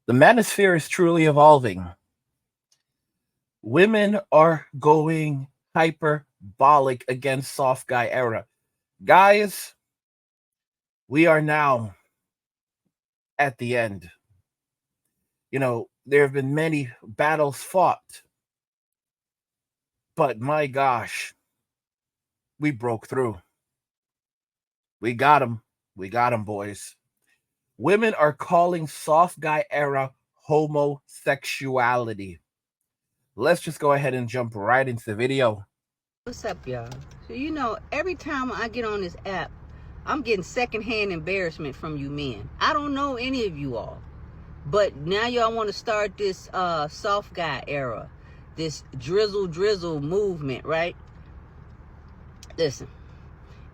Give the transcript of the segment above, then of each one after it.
The manosphere is truly evolving. Women are going hyperbolic against soft guy era. Guys, we are now at the end. There have been many battles fought, but my gosh, we broke through. We got them. We got them, boys. Women are calling soft guy era homosexuality. Let's just go ahead and jump right into the video. What's up, y'all? So, every time I get on this app, I'm getting secondhand embarrassment from you men. I don't know any of you all. But now y'all want to start this soft guy era, this drizzle movement, right? Listen,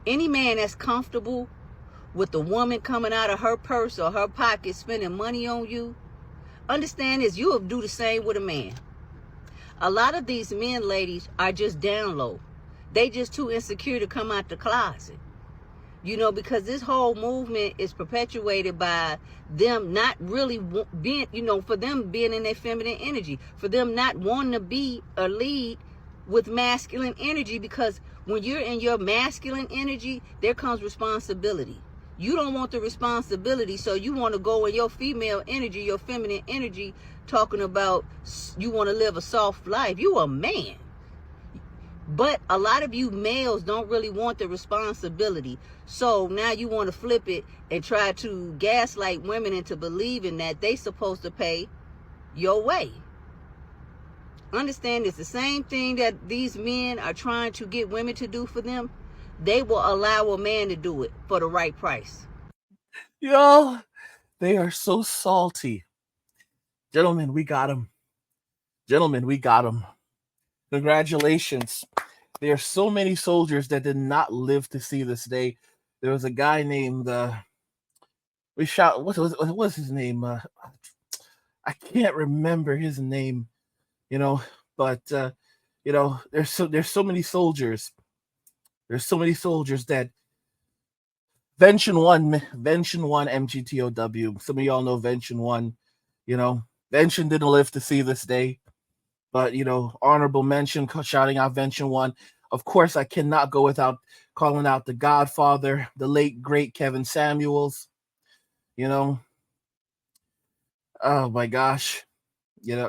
any man that's comfortable with the woman coming out of her purse or her pocket spending money on you, understand this, you'll do the same with a man. A lot of these men, ladies, are just down low. They just too insecure to come out the closet. Because this whole movement is perpetuated by them not really being, for them being in their feminine energy, for them not wanting to be a lead with masculine energy, because when you're in your masculine energy, there comes responsibility. You don't want the responsibility, so you want to go in your female energy, your feminine energy, talking about you want to live a soft life. You a man. But a lot of you males don't really want the responsibility. So now you want to flip it and try to gaslight women into believing that they supposed to pay your way. Understand, it's the same thing that these men are trying to get women to do for them. They will allow a man to do it for the right price. Y'all, they are so salty. Gentlemen, we got them. Gentlemen, we got them. Congratulations. There are so many soldiers that did not live to see this day. There was a guy named what was his name? I can't remember his name, but there's so many soldiers. There's so many soldiers that Vention one MGTOW. Some of y'all know Vention 1. Vention didn't live to see this day. But, honorable mention, shouting out Vention 1. Of course, I cannot go without calling out the Godfather, the late, great Kevin Samuels. Oh my gosh.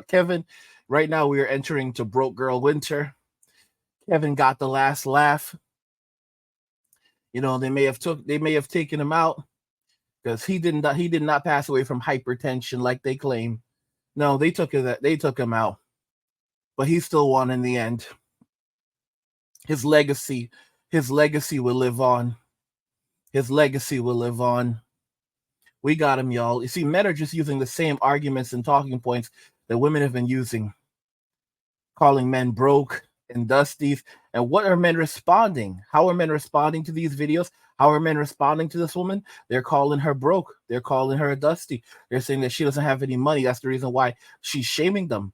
Kevin, right now we are entering to Broke Girl Winter. Kevin got the last laugh. They may have taken him out because he did not pass away from hypertension like they claim. No, they took him out. But he still won in the end. His legacy will live on. His legacy will live on. We got him, y'all. You see, men are just using the same arguments and talking points that women have been using. Calling men broke and dusties. And what are men responding? How are men responding to these videos? How are men responding to this woman? They're calling her broke. They're calling her a dusty. They're saying that she doesn't have any money. That's the reason why she's shaming them.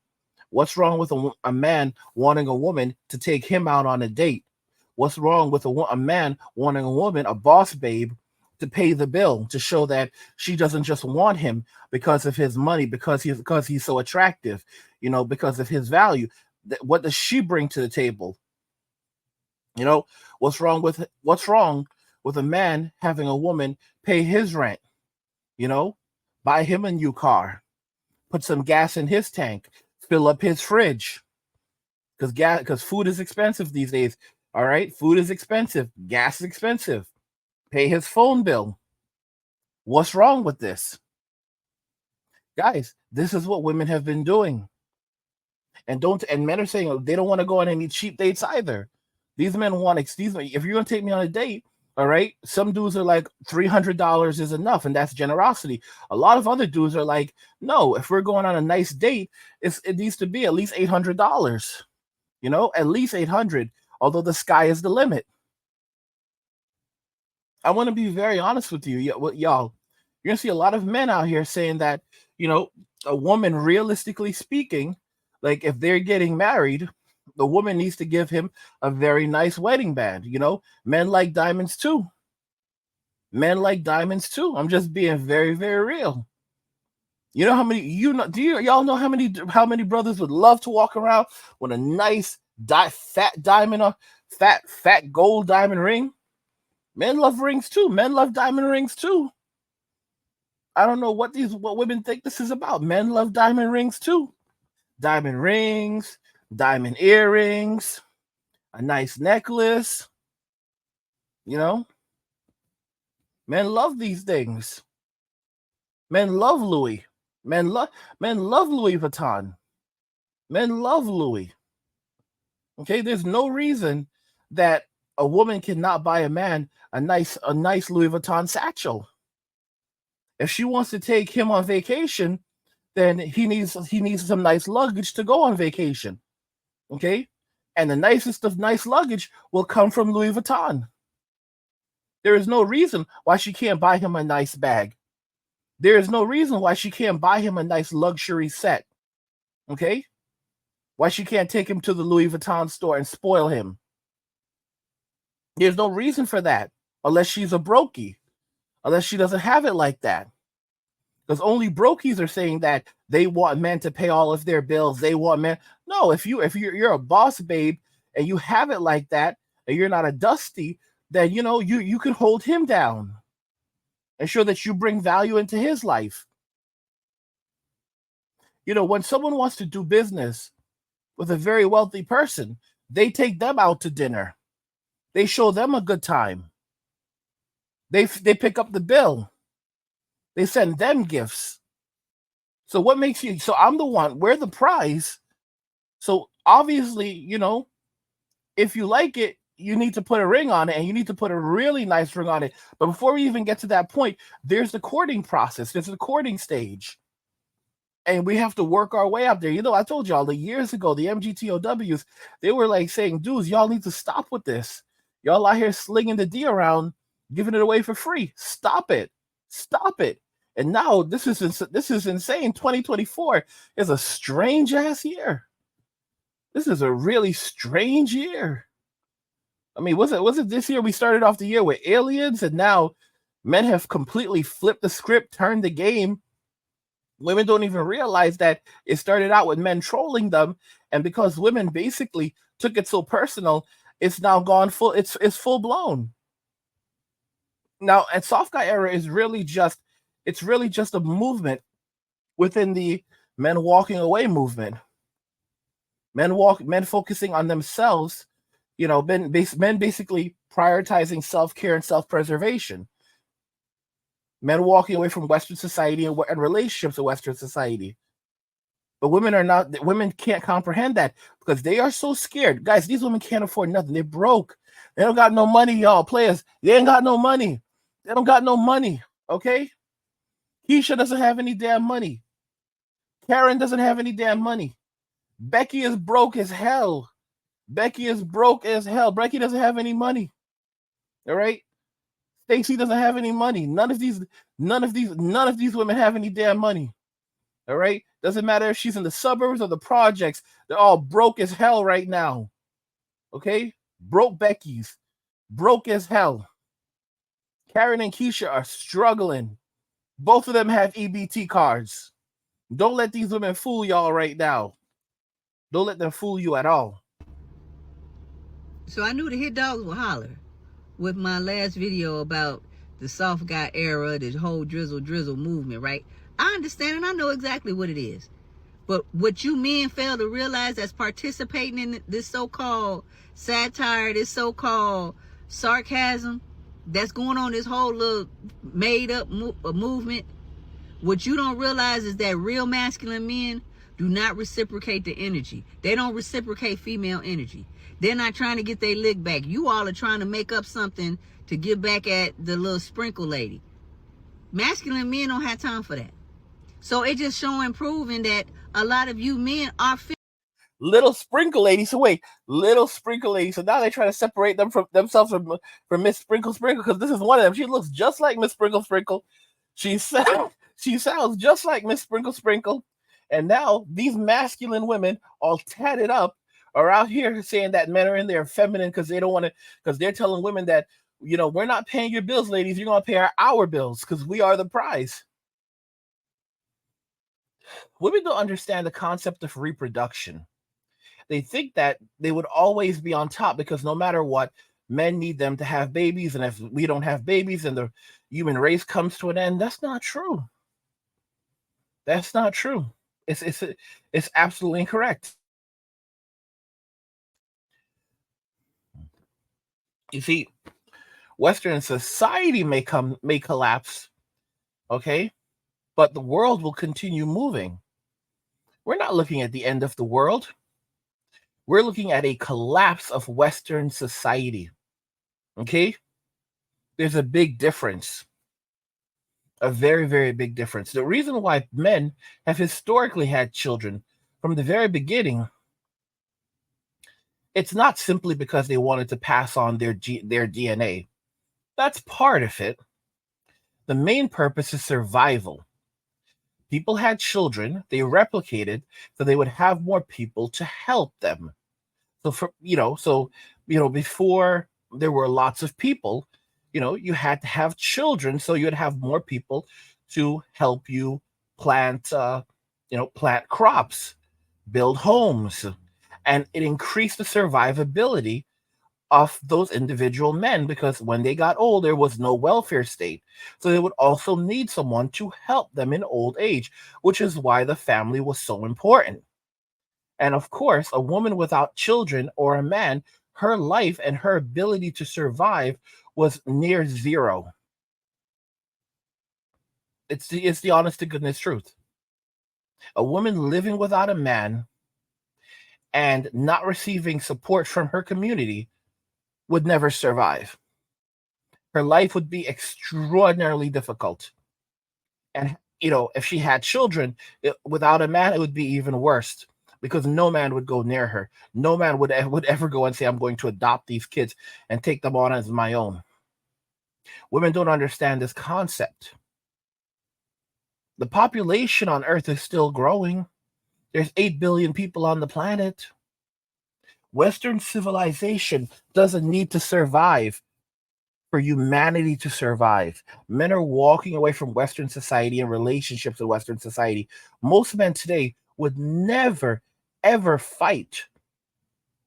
What's wrong with a man wanting a woman to take him out on a date? What's wrong with a man wanting a woman, a boss babe, to pay the bill, to show that she doesn't just want him because of his money, because he's so attractive, because of his value? What does she bring to the table? What's wrong with a man having a woman pay his rent? Buy him a new car, put some gas in his tank, fill up his fridge, because food is expensive these days. All right, food is expensive, gas is expensive. Pay his phone bill. What's wrong with this? Guys, this is what women have been doing. And men are saying they don't want to go on any cheap dates either. These men want, excuse me, if you're gonna take me on a date, all right, some dudes are like $300 is enough, and that's generosity. A lot of other dudes are like, no, if we're going on a nice date, it needs to be at least $800. At least $800. Although the sky is the limit. I want to be very honest with you, y'all. You're gonna see a lot of men out here saying that, a woman, realistically speaking, like if they're getting married, the woman needs to give him a very nice wedding band. Men like diamonds too. Men like diamonds too. I'm just being very, very real. You know how many y'all know how many brothers would love to walk around with a nice fat diamond on fat gold diamond ring? Men love rings too. Men love diamond rings too. I don't know what women think this is about. Men love diamond rings too. Diamond rings, diamond earrings, a nice necklace. You know, men love these things. Men love Louis. Men love Louis Vuitton. Men love Louis. Okay, there's no reason that a woman cannot buy a man a nice Louis Vuitton satchel. If she wants to take him on vacation, then he needs some nice luggage to go on vacation. Okay? And the nicest of nice luggage will come from Louis Vuitton. There is no reason why she can't buy him a nice bag. There is no reason why she can't buy him a nice luxury set. Okay? Why she can't take him to the Louis Vuitton store and spoil him. There's no reason for that unless she's a brokey, unless she doesn't have it like that. Because only brokies are saying that they want men to pay all of their bills. They want men. No, if you're a boss babe and you have it like that, and you're not a dusty, then you can hold him down. Ensure that you bring value into his life. When someone wants to do business with a very wealthy person, they take them out to dinner. They show them a good time. They pick up the bill. They send them gifts. So what makes you? So I'm the one. We're the prize. So obviously, if you like it, you need to put a ring on it, and you need to put a really nice ring on it. But before we even get to that point, there's the courting process. There's the courting stage. And we have to work our way up there. I told y'all the years ago, the MGTOWs, they were like saying, dudes, y'all need to stop with this. Y'all out here slinging the D around, giving it away for free. Stop it. Stop it. And now this is insane. 2024 is a strange ass year. This is a really strange year. I mean, was it this year? We started off the year with aliens, and now men have completely flipped the script, turned the game. Women don't even realize that it started out with men trolling them, and because women basically took it so personal, it's now gone full. It's full blown. Now, and soft guy era is really just a movement within the men walking away movement. Men focusing on themselves. Men basically prioritizing self-care and self-preservation. Men walking away from Western society and relationships in Western society. But women can't comprehend that because they are so scared. Guys, these women can't afford nothing. They're broke. They don't got no money, y'all. Players, they ain't got no money. They don't got no money, okay? Keisha doesn't have any damn money. Karen doesn't have any damn money. Becky is broke as hell. Becky doesn't have any money. All right? Stacy doesn't have any money. None of these women have any damn money. All right? Doesn't matter if she's in the suburbs or the projects. They're all broke as hell right now. Okay? Broke Becky's. Broke as hell. Karen and Keisha are struggling. Both of them have EBT cards. Don't let these women fool y'all right now. Don't let them fool you at all. So I knew the hit dogs would holler with my last video about the soft guy era, the whole drizzle movement, right? I understand and I know exactly what it is. But what you men fail to realize that's participating in this so-called satire, this so-called sarcasm that's going on, this whole little made-up movement, what you don't realize is that real masculine men do not reciprocate the energy. They don't reciprocate female energy. They're not trying to get their lick back. You all are trying to make up something to give back at the little sprinkle lady. Masculine men don't have time for that. So it just showing, proving that a lot of you men are little sprinkle lady. So wait, little sprinkle lady. So now they try to separate themselves from Miss Sprinkle because this is one of them. She looks just like Miss Sprinkle. She sounds just like Miss Sprinkle. And now these masculine women, all tatted up, are out here saying that men are in there feminine because they don't want to, because they're telling women that, we're not paying your bills, ladies. You're going to pay our bills because we are the prize. Women don't understand the concept of reproduction. They think that they would always be on top because no matter what, men need them to have babies, and if we don't have babies and the human race comes to an end, that's not true. That's not true. It's absolutely incorrect. You see, Western society may collapse, okay, but the world will continue moving. We're not looking at the end of the world. We're looking at a collapse of Western society. Okay, there's a big difference, a very, very big difference. The reason why men have historically had children from the very beginning, it's not simply because they wanted to pass on their DNA. That's part of it. The main purpose is survival. People had children, they replicated, so they would have more people to help them. Before there were lots of people, you had to have children, so you'd have more people to help you plant, plant crops, build homes, and it increased the survivability of those individual men because when they got old, there was no welfare state. So they would also need someone to help them in old age, which is why the family was so important. And of course, a woman without children or a man, her life and her ability to survive was near zero. It's the honest to goodness truth. A woman living without a man and not receiving support from her community would never survive. Her life would be extraordinarily difficult. And if she had children without a man, it would be even worse because no man would go near her. No man would ever go and say, I'm going to adopt these kids and take them on as my own. Women don't understand this concept. The population on Earth is still growing. There's 8 billion people on the planet. Western civilization doesn't need to survive for humanity to survive. Men are walking away from Western society and relationships in Western society. Most men today would never, ever fight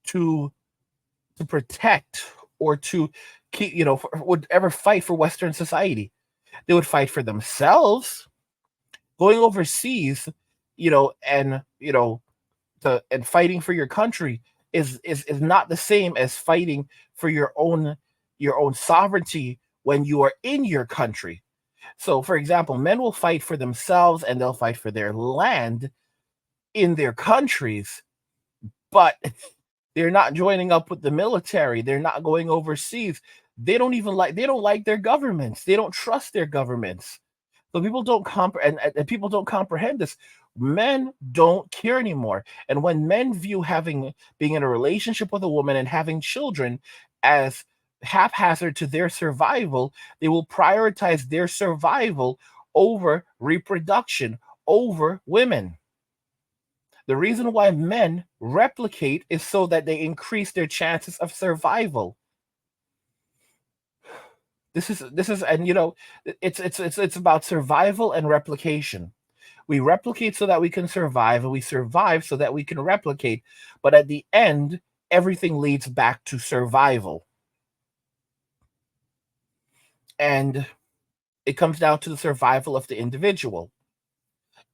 to protect or to keep, would ever fight for Western society. They would fight for themselves. Going overseas, and and fighting for your country is not the same as fighting for your own sovereignty when you are in your country. So, for example, men will fight for themselves and they'll fight for their land in their countries, but they're not joining up with the military. They're not going overseas. They don't like their governments. They don't trust their governments. So people don't and people don't comprehend this. Men don't care anymore. And when men view being in a relationship with a woman and having children as haphazard to their survival, they will prioritize their survival over reproduction, over women. The reason why men replicate is so that they increase their chances of survival. This is and it's about survival and replication. We replicate so that we can survive, and we survive so that we can replicate. But at the end, everything leads back to survival. And it comes down to the survival of the individual.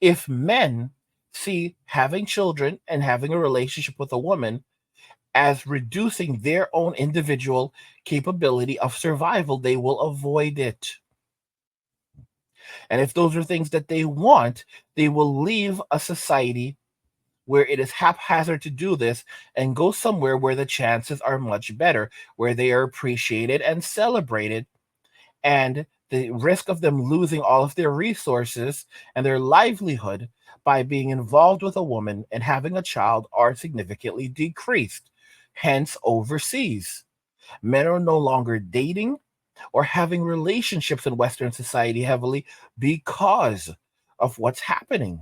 If men see having children and having a relationship with a woman as reducing their own individual capability of survival, they will avoid it. And if those are things that they want, they will leave a society where it is haphazard to do this and go somewhere where the chances are much better, where they are appreciated and celebrated, and the risk of them losing all of their resources and their livelihood by being involved with a woman and having a child are significantly decreased. Hence, overseas. Men are no longer dating or having relationships in Western society heavily because of what's happening.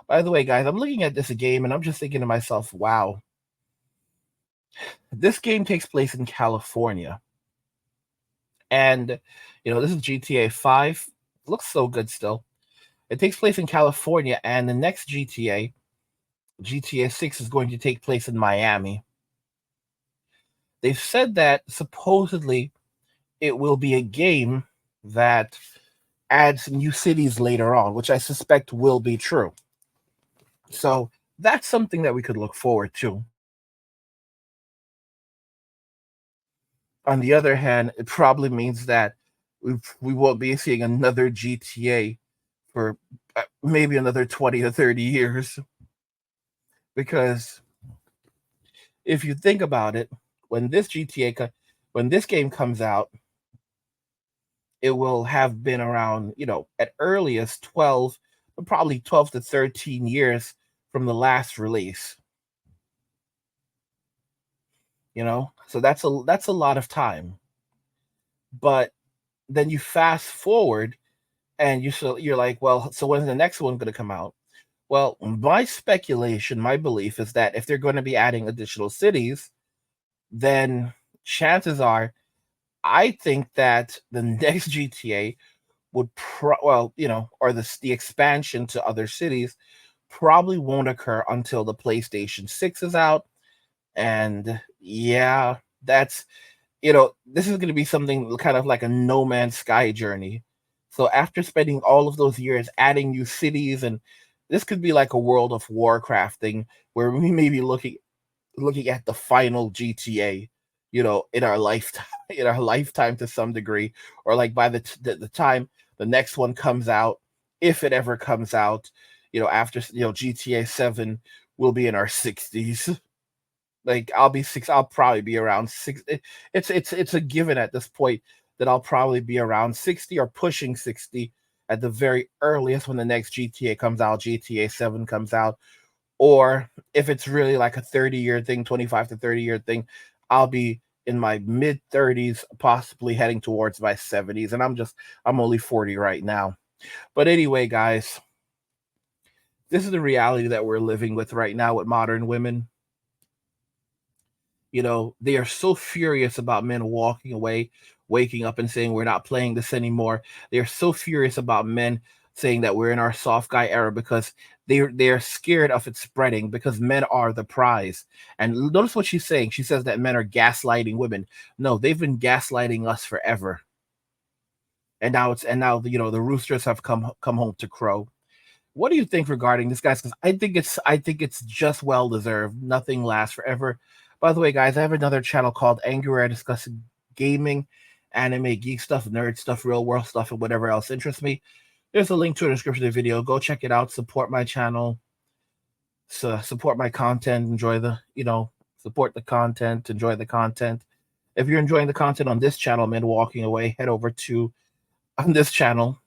By the way, guys, I'm looking at this game and I'm just thinking to myself, wow, this game takes place in California. And, this is GTA 5. Looks so good still. It takes place in California, and the next GTA, GTA 6, is going to take place in Miami. They've said that supposedly it will be a game that adds new cities later on, which I suspect will be true. So that's something that we could look forward to. On the other hand, it probably means that we won't be seeing another GTA for maybe another 20 or 30 years. Because if you think about it, when this when this game comes out, it will have been around, at earliest 12, probably 12 to 13 years from the last release. So that's a lot of time. But then you fast forward and you're like, well, so when's the next one going to come out? Well, my speculation, my belief is that if they're going to be adding additional cities, then chances are, I think that the next GTA would or the expansion to other cities probably won't occur until the PlayStation 6 is out. And yeah, this is going to be something kind of like a No Man's Sky journey. So after spending all of those years adding new cities, and this could be like a World of Warcraft thing where we may be looking at the final GTA, in our lifetime, to some degree, or like by the time the next one comes out, if it ever comes out, after GTA 7, we'll be in our 60s. Like I'll probably be around 6. It's a given at this point that I'll probably be around 60 or pushing 60 at the very earliest when the next GTA comes out, GTA 7 comes out. Or if it's really like a 30-year thing, 25 to 30-year thing, I'll be in my mid 30s, possibly heading towards my 70s. And I'm only 40 right now. But anyway, guys, this is the reality that we're living with right now with modern women. They are so furious about men walking away, waking up and saying we're not playing this anymore. They're so furious about men saying that we're in our soft guy era because they're scared of it spreading, because men are the prize. And notice what she's saying. She says that men are gaslighting women. No, they've been gaslighting us forever. And now the roosters have come home to crow. What do you think regarding this, guys? Because I think it's just well deserved. Nothing lasts forever. By the way, guys, I have another channel called Angry where I discuss gaming, anime, geek stuff, nerd stuff, real world stuff, and whatever else interests me. There's a link to the description of the video. Go check it out. Support my channel. So support my content. Support the content. Enjoy the content. If you're enjoying the content on this channel, Men Walking Away, head over to on this channel.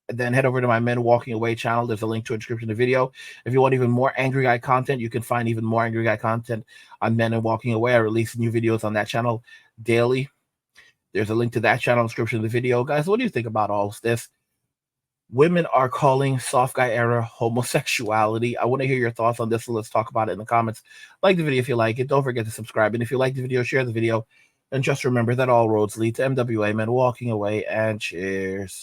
Then head over to my Men Walking Away channel. There's a link to a description of the video. If you want even more Angry Guy content, you can find even more Angry Guy content on Men and Walking Away. I release new videos on that channel daily. There's a link to that channel in the description of the video. Guys, what do you think about all of this? Women are calling soft guy era homosexuality. I want to hear your thoughts on this, so let's talk about it in the comments. Like the video if you like it. Don't forget to subscribe. And if you like the video, share the video. And just remember that all roads lead to MWA, Men Walking Away, and cheers.